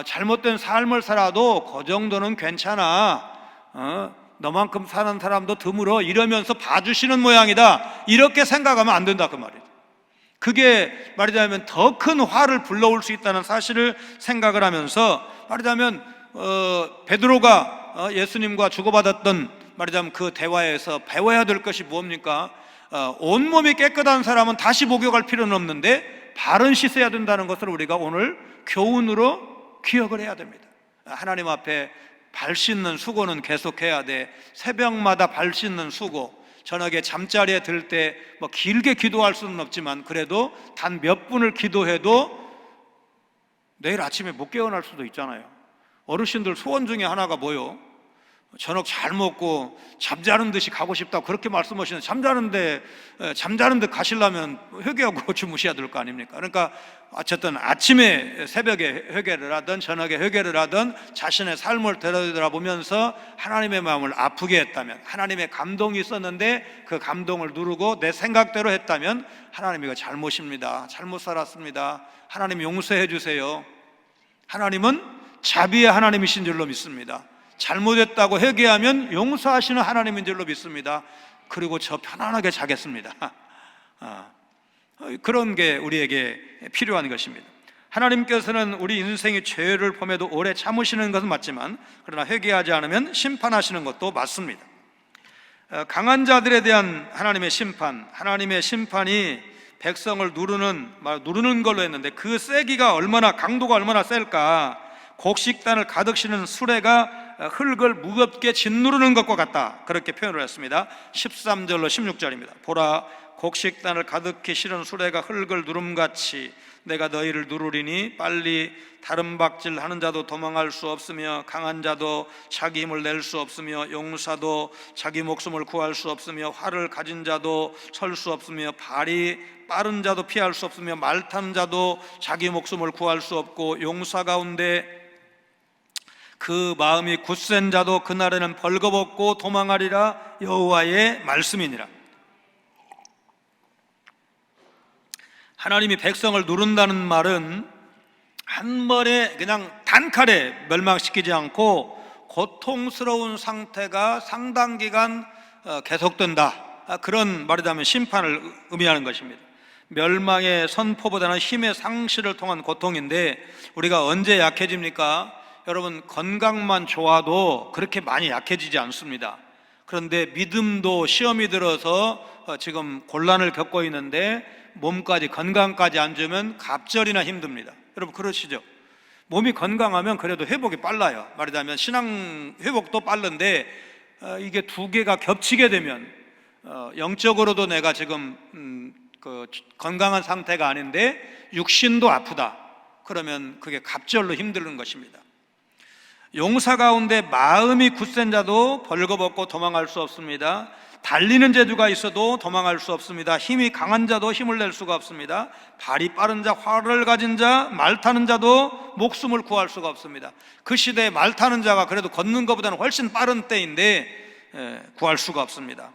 잘못된 삶을 살아도 그 정도는 괜찮아, 너만큼 사는 사람도 드물어, 이러면서 봐주시는 모양이다, 이렇게 생각하면 안 된다 그 말이에요. 그게 말하자면 더 큰 화를 불러올 수 있다는 사실을 생각을 하면서 말하자면 베드로가 예수님과 주고받았던 말하자면 그 대화에서 배워야 될 것이 무엇입니까? 온몸이 깨끗한 사람은 다시 목욕할 필요는 없는데 발은 씻어야 된다는 것을 우리가 오늘 교훈으로 기억을 해야 됩니다. 하나님 앞에 발 씻는 수고는 계속해야 돼. 새벽마다 발 씻는 수고, 저녁에 잠자리에 들 때 길게 기도할 수는 없지만 그래도 단 몇 분을 기도해도 내일 아침에 못 깨어날 수도 있잖아요. 어르신들 소원 중에 하나가 뭐요? 저녁 잘 먹고 잠자는 듯이 가고 싶다고 그렇게 말씀하시는데 잠자는 듯 가시려면 회개하고 주무셔야 될 거 아닙니까? 그러니까 어쨌든 아침에 새벽에 회개를 하든 저녁에 회개를 하든 자신의 삶을 되돌아보면서 하나님의 마음을 아프게 했다면, 하나님의 감동이 있었는데 그 감동을 누르고 내 생각대로 했다면 하나님 이거 잘못입니다, 잘못 살았습니다, 하나님 용서해 주세요. 하나님은 자비의 하나님이신 줄로 믿습니다. 잘못했다고 회개하면 용서하시는 하나님인 줄로 믿습니다. 그리고 저 편안하게 자겠습니다. 그런 게 우리에게 필요한 것입니다. 하나님께서는 우리 인생이 죄를 범해도 오래 참으시는 것은 맞지만, 그러나 회개하지 않으면 심판하시는 것도 맞습니다. 강한 자들에 대한 하나님의 심판이 백성을 누르는 걸로 했는데, 그 세기가 강도가 얼마나 셀까? 곡식단을 가득 실은 수레가 흙을 무겁게 짓누르는 것과 같다, 그렇게 표현을 했습니다. 13절로 16절입니다. 보라, 곡식단을 가득히 실은 수레가 흙을 누름같이 내가 너희를 누르리니 빨리 다름박질 하는 자도 도망할 수 없으며 강한 자도 자기 힘을 낼 수 없으며 용사도 자기 목숨을 구할 수 없으며 활을 가진 자도 설 수 없으며 발이 빠른 자도 피할 수 없으며 말 타는 자도 자기 목숨을 구할 수 없고 용사 가운데 그 마음이 굳센 자도 그날에는 벌거벗고 도망하리라, 여호와의 말씀이니라. 하나님이 백성을 누른다는 말은 한 번에 그냥 단칼에 멸망시키지 않고 고통스러운 상태가 상당 기간 계속된다, 그런 말이라면 심판을 의미하는 것입니다. 멸망의 선포보다는 힘의 상실을 통한 고통인데, 우리가 언제 약해집니까? 여러분, 건강만 좋아도 그렇게 많이 약해지지 않습니다. 그런데 믿음도 시험이 들어서 지금 곤란을 겪고 있는데, 건강까지 안 주면 갑절이나 힘듭니다. 여러분, 그러시죠? 몸이 건강하면 그래도 회복이 빨라요. 말하자면 신앙 회복도 빠른데, 이게 두 개가 겹치게 되면 영적으로도 내가 지금 건강한 상태가 아닌데 육신도 아프다, 그러면 그게 갑절로 힘드는 것입니다. 용사 가운데 마음이 굳센 자도 벌거벗고 도망할 수 없습니다. 달리는 재주가 있어도 도망할 수 없습니다. 힘이 강한 자도 힘을 낼 수가 없습니다. 발이 빠른 자, 활을 가진 자, 말 타는 자도 목숨을 구할 수가 없습니다. 그 시대에 말 타는 자가 그래도 걷는 것보다는 훨씬 빠른 때인데 구할 수가 없습니다.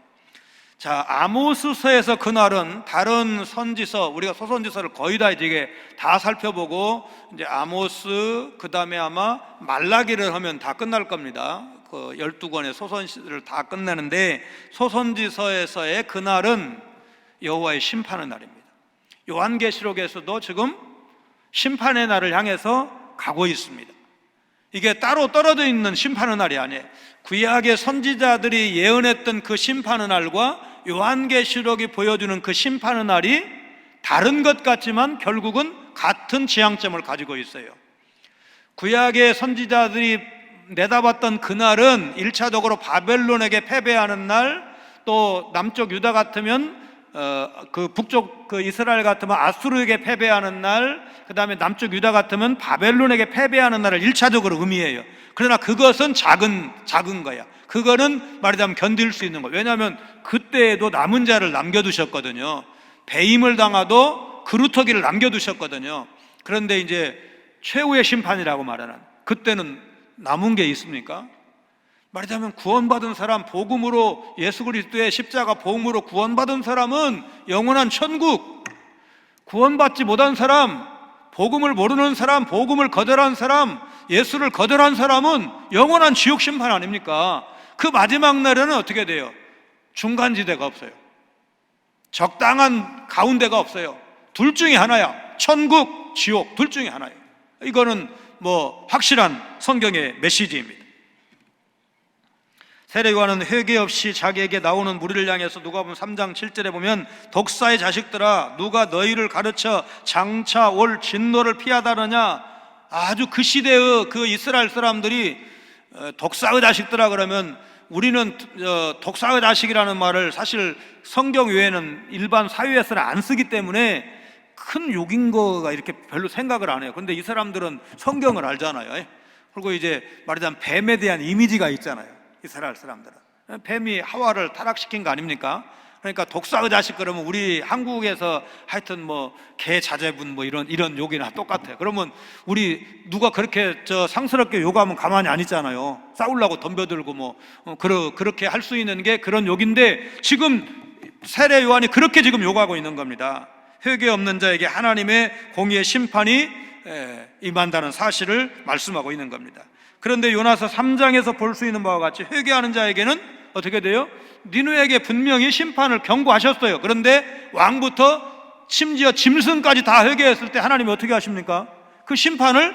자, 아모스서에서 그날은 다른 선지서, 우리가 소선지서를 거의 다 이제 다 살펴보고 이제 아모스, 그 다음에 아마 말라기를 하면 다 끝날 겁니다. 그 12권의 소선지를 다 끝내는데, 소선지서에서의 그날은 여호와의 심판의 날입니다. 요한계시록에서도 지금 심판의 날을 향해서 가고 있습니다. 이게 따로 떨어져 있는 심판의 날이 아니에요. 구약의 선지자들이 예언했던 그 심판의 날과 요한계시록이 보여주는 그 심판의 날이 다른 것 같지만 결국은 같은 지향점을 가지고 있어요. 구약의 선지자들이 내다봤던 그날은 1차적으로 바벨론에게 패배하는 날, 또 남쪽 유다 같으면 그 북쪽 그 이스라엘 같으면 아수르에게 패배하는 날, 그 다음에 남쪽 유다 같으면 바벨론에게 패배하는 날을 1차적으로 의미해요. 그러나 그것은 작은 거야. 그거는 말하자면 견딜 수 있는 거예요. 왜냐하면 그때에도 남은 자를 남겨두셨거든요. 배임을 당하도 그루터기를 남겨두셨거든요. 그런데 이제 최후의 심판이라고 말하는, 그때는 남은 게 있습니까? 말하자면 구원받은 사람, 복음으로 예수 그리스도의 십자가 복음으로 구원받은 사람은 영원한 천국, 구원받지 못한 사람, 복음을 모르는 사람, 복음을 거절한 사람, 예수를 거절한 사람은 영원한 지옥 심판 아닙니까? 그 마지막 날에는 어떻게 돼요? 중간지대가 없어요. 적당한 가운데가 없어요. 둘 중에 하나야. 천국, 지옥, 둘 중에 하나예요. 이거는 확실한 성경의 메시지입니다. 세례요한은 회개 없이 자기에게 나오는 무리를 향해서 누가복음 3장 7절에 보면, 독사의 자식들아, 누가 너희를 가르쳐 장차 올 진노를 피하다느냐. 아주 그 시대의 그 이스라엘 사람들이 독사의 자식들아 그러면, 우리는 독사의 자식이라는 말을 사실 성경 외에는 일반 사회에서는 안 쓰기 때문에 큰 욕인 거가 이렇게 별로 생각을 안 해요. 그런데 이 사람들은 성경을 알잖아요. 그리고 이제 말하자면 뱀에 대한 이미지가 있잖아요. 이스라엘 사람들은 뱀이 하와를 타락시킨 거 아닙니까? 그러니까 독사의 자식 그러면 우리 한국에서 하여튼 개 자제분 이런 욕이나 똑같아요. 그러면 우리 누가 그렇게 상스럽게 욕하면 가만히 안 있잖아요. 싸우려고 덤벼들고 그렇게 할 수 있는 게 그런 욕인데, 지금 세례 요한이 그렇게 지금 욕하고 있는 겁니다. 회개 없는 자에게 하나님의 공의의 심판이 임한다는 사실을 말씀하고 있는 겁니다. 그런데 요나서 3장에서 볼 수 있는 바와 같이 회개하는 자에게는 어떻게 돼요? 니느에게 분명히 심판을 경고하셨어요. 그런데 왕부터 심지어 짐승까지 다 회개했을 때 하나님이 어떻게 하십니까? 그 심판을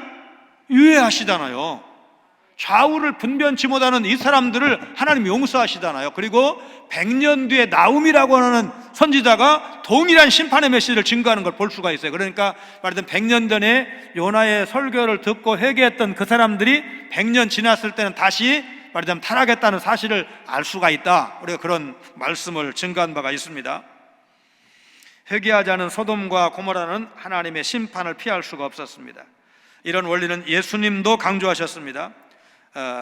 유예하시잖아요. 좌우를 분변치 못하는 이 사람들을 하나님이 용서하시잖아요. 그리고 100년 뒤에 나움이라고 하는 선지자가 동일한 심판의 메시지를 증거하는 걸 볼 수가 있어요. 그러니까 말하자면 100년 전에 요나의 설교를 듣고 회개했던 그 사람들이 100년 지났을 때는 다시 말하자면 타락했다는 사실을 알 수가 있다. 우리가 그런 말씀을 증거한 바가 있습니다. 회개하지 않은 소돔과 고모라는 하나님의 심판을 피할 수가 없었습니다. 이런 원리는 예수님도 강조하셨습니다.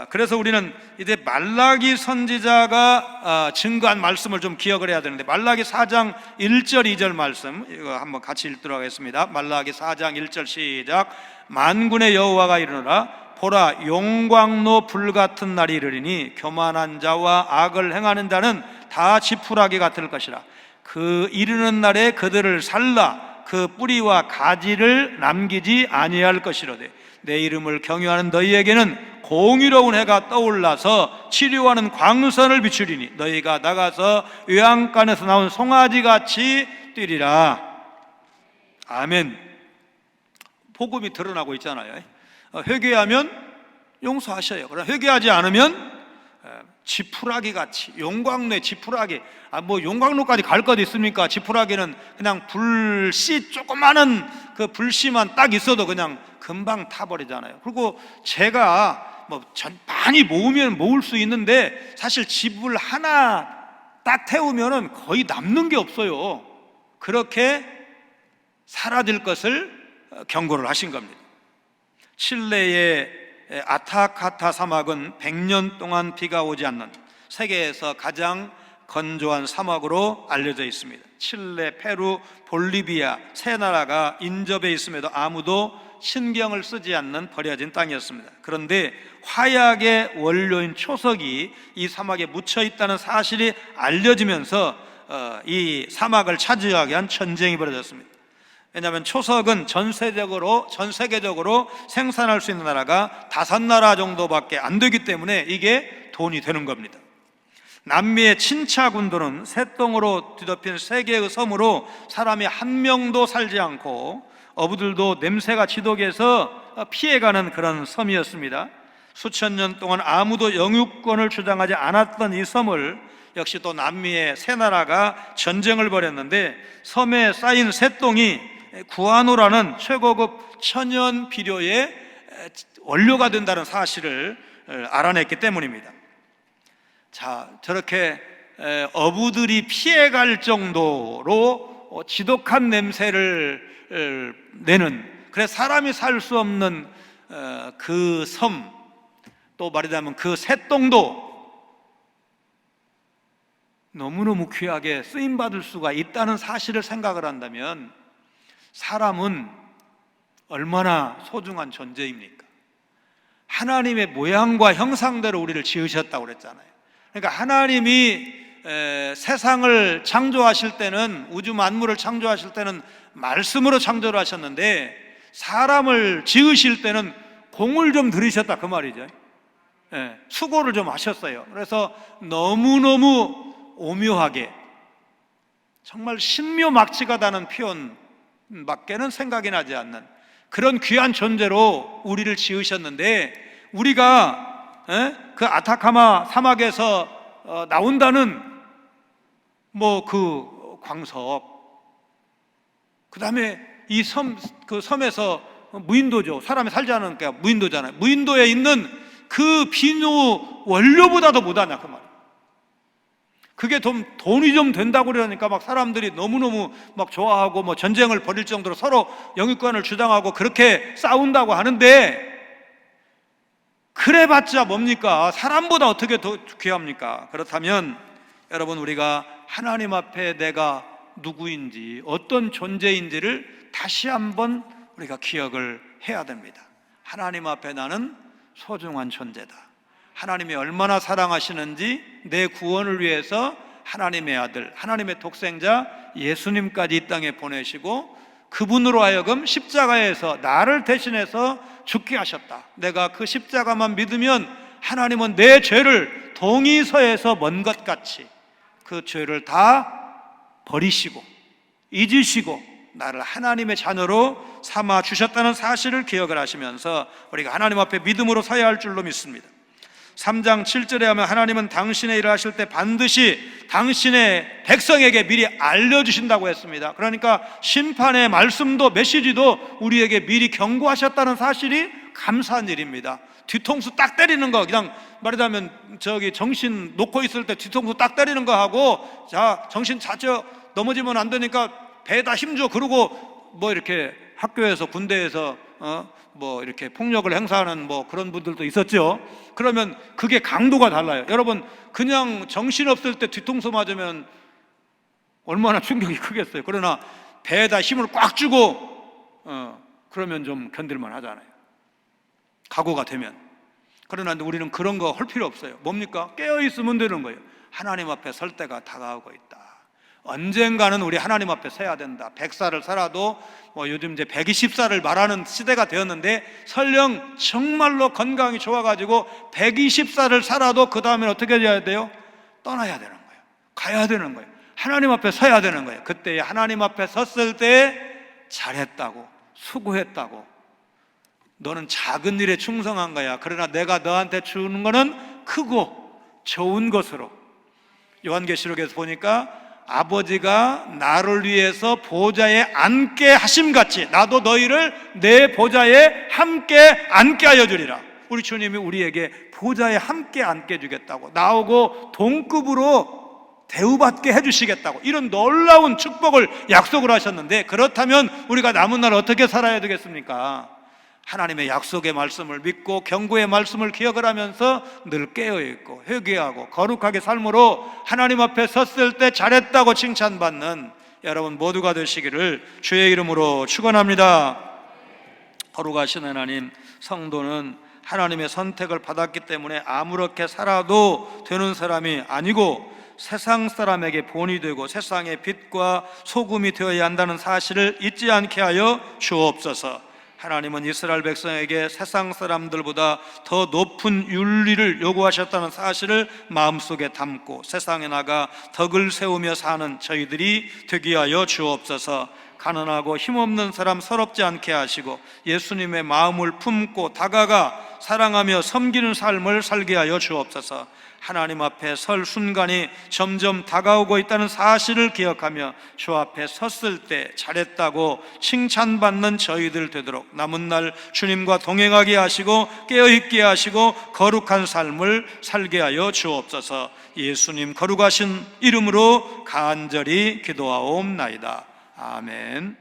그래서 우리는 이제 말라기 선지자가 증거한 말씀을 좀 기억을 해야 되는데, 말라기 4장 1절 2절 말씀 이거 한번 같이 읽도록 하겠습니다. 말라기 4장 1절 시작. 만군의 여호와가 이르노라 보라 용광로 불같은 날이 이르리니 교만한 자와 악을 행하는 자는 다 지푸라기 같을 것이라. 그 이르는 날에 그들을 살라 그 뿌리와 가지를 남기지 아니할 것이로되 내 이름을 경유하는 너희에게는 공의로운 해가 떠올라서 치료하는 광선을 비추리니 너희가 나가서 외양간에서 나온 송아지같이 뛰리라. 아멘. 복음이 드러나고 있잖아요. 회개하면 용서하셔요. 그러나 회개하지 않으면 지푸라기 같이, 용광로에 지푸라기, 뭐 용광로까지 갈 것 있습니까? 지푸라기는 그냥 불씨, 조그마한 그 불씨만 딱 있어도 그냥 금방 타버리잖아요. 그리고 제가 뭐 많이 모으면 모을 수 있는데 사실 집을 하나 딱 태우면은 거의 남는 게 없어요. 그렇게 사라질 것을 경고를 하신 겁니다. 칠레의 아타카타 사막은 100년 동안 비가 오지 않는 세계에서 가장 건조한 사막으로 알려져 있습니다. 칠레, 페루, 볼리비아 세 나라가 인접해 있음에도 아무도 신경을 쓰지 않는 버려진 땅이었습니다. 그런데 화약의 원료인 초석이 이 사막에 묻혀 있다는 사실이 알려지면서 이 사막을 차지하기 위한 전쟁이 벌어졌습니다. 왜냐하면 초석은 전 세계적으로 생산할 수 있는 나라가 5나라 정도밖에 안 되기 때문에 이게 돈이 되는 겁니다. 남미의 친차 군도는 새똥으로 뒤덮인 세 개의 섬으로 사람이 한 명도 살지 않고 어부들도 냄새가 지독해서 피해가는 그런 섬이었습니다. 수천 년 동안 아무도 영유권을 주장하지 않았던 이 섬을 역시 또 남미의 세 나라가 전쟁을 벌였는데 섬에 쌓인 새똥이 구아노라는 최고급 천연 비료의 원료가 된다는 사실을 알아냈기 때문입니다. 자, 저렇게 어부들이 피해갈 정도로 지독한 냄새를 내는, 그래서 사람이 살 수 없는 그 섬, 또 말하자면 그 새똥도 너무너무 귀하게 쓰임받을 수가 있다는 사실을 생각을 한다면 사람은 얼마나 소중한 존재입니까? 하나님의 모양과 형상대로 우리를 지으셨다고 그랬잖아요. 그러니까 하나님이 세상을 창조하실 때는, 우주 만물을 창조하실 때는 말씀으로 창조를 하셨는데 사람을 지으실 때는 공을 좀 들이셨다 그 말이죠. 수고를 좀 하셨어요. 그래서 너무너무 오묘하게 정말 신묘막치가 다는 표현밖에는 생각이 나지 않는 그런 귀한 존재로 우리를 지으셨는데, 우리가 그 아타카마 사막에서 나온다는 뭐 그 광석, 그 다음에 이 그 섬에서 무인도죠. 사람이 살지 않으니까 무인도잖아요. 무인도에 있는 그 비누 원료보다도 못하냐 그 말이에요. 그게 돈이 좀 된다고 그러니까 막 사람들이 너무너무 막 좋아하고 뭐 전쟁을 벌일 정도로 서로 영유권을 주장하고 그렇게 싸운다고 하는데, 그래봤자 뭡니까? 사람보다 어떻게 더 귀합니까? 그렇다면 여러분, 우리가 하나님 앞에 내가 누구인지, 어떤 존재인지를 다시 한번 우리가 기억을 해야 됩니다. 하나님 앞에 나는 소중한 존재다. 하나님이 얼마나 사랑하시는지, 내 구원을 위해서 하나님의 아들, 하나님의 독생자 예수님까지 이 땅에 보내시고 그분으로 하여금 십자가에서 나를 대신해서 죽게 하셨다. 내가 그 십자가만 믿으면 하나님은 내 죄를 동이서에서 먼 것 같이 그 죄를 다 버리시고 잊으시고 나를 하나님의 자녀로 삼아 주셨다는 사실을 기억을 하시면서 우리가 하나님 앞에 믿음으로 서야 할 줄로 믿습니다. 3장 7절에 하면 하나님은 당신의 일을 하실 때 반드시 당신의 백성에게 미리 알려주신다고 했습니다. 그러니까 심판의 말씀도 메시지도 우리에게 미리 경고하셨다는 사실이 감사한 일입니다. 뒤통수 딱 때리는 거, 그냥 말하자면 정신 놓고 있을 때 뒤통수 딱 때리는 거 하고, 자 정신 차려, 넘어지면 안 되니까 배에다 힘줘, 그러고 뭐 이렇게 학교에서 군대에서 뭐 이렇게 폭력을 행사하는 뭐 그런 분들도 있었죠. 그러면 그게 강도가 달라요. 여러분, 그냥 정신없을 때 뒤통수 맞으면 얼마나 충격이 크겠어요. 그러나 배에다 힘을 꽉 주고 그러면 좀 견딜만 하잖아요, 각오가 되면. 그러나 우리는 그런 거 할 필요 없어요. 뭡니까? 깨어있으면 되는 거예요. 하나님 앞에 설 때가 다가오고 있다. 언젠가는 우리 하나님 앞에 서야 된다. 100살을 살아도 뭐 요즘 이제 120살을 말하는 시대가 되었는데, 설령 정말로 건강이 좋아가지고 120살을 살아도 그 다음에 어떻게 해야 돼요? 떠나야 되는 거예요. 가야 되는 거예요. 하나님 앞에 서야 되는 거예요. 그때 하나님 앞에 섰을 때 잘했다고, 수고했다고, 너는 작은 일에 충성한 거야, 그러나 내가 너한테 주는 거는 크고 좋은 것으로. 요한계시록에서 보니까 아버지가 나를 위해서 보좌에 앉게 하심같이 나도 너희를 내 보좌에 함께 앉게 하여 주리라. 우리 주님이 우리에게 보좌에 함께 앉게 해주겠다고, 나오고 동급으로 대우받게 해주시겠다고, 이런 놀라운 축복을 약속을 하셨는데, 그렇다면 우리가 남은 날 어떻게 살아야 되겠습니까? 하나님의 약속의 말씀을 믿고 경고의 말씀을 기억을 하면서 늘 깨어있고 회개하고 거룩하게 삶으로 하나님 앞에 섰을 때 잘했다고 칭찬받는 여러분 모두가 되시기를 주의 이름으로 축원합니다. 거룩하신 하나님, 성도는 하나님의 선택을 받았기 때문에 아무렇게 살아도 되는 사람이 아니고 세상 사람에게 본이 되고 세상의 빛과 소금이 되어야 한다는 사실을 잊지 않게 하여 주옵소서. 하나님은 이스라엘 백성에게 세상 사람들보다 더 높은 윤리를 요구하셨다는 사실을 마음속에 담고 세상에 나가 덕을 세우며 사는 저희들이 되게 하여 주옵소서. 가난하고 힘없는 사람 서럽지 않게 하시고 예수님의 마음을 품고 다가가 사랑하며 섬기는 삶을 살게 하여 주옵소서. 하나님 앞에 설 순간이 점점 다가오고 있다는 사실을 기억하며 주 앞에 섰을 때 잘했다고 칭찬받는 저희들 되도록 남은 날 주님과 동행하게 하시고 깨어있게 하시고 거룩한 삶을 살게 하여 주옵소서. 예수님 거룩하신 이름으로 간절히 기도하옵나이다. 아멘.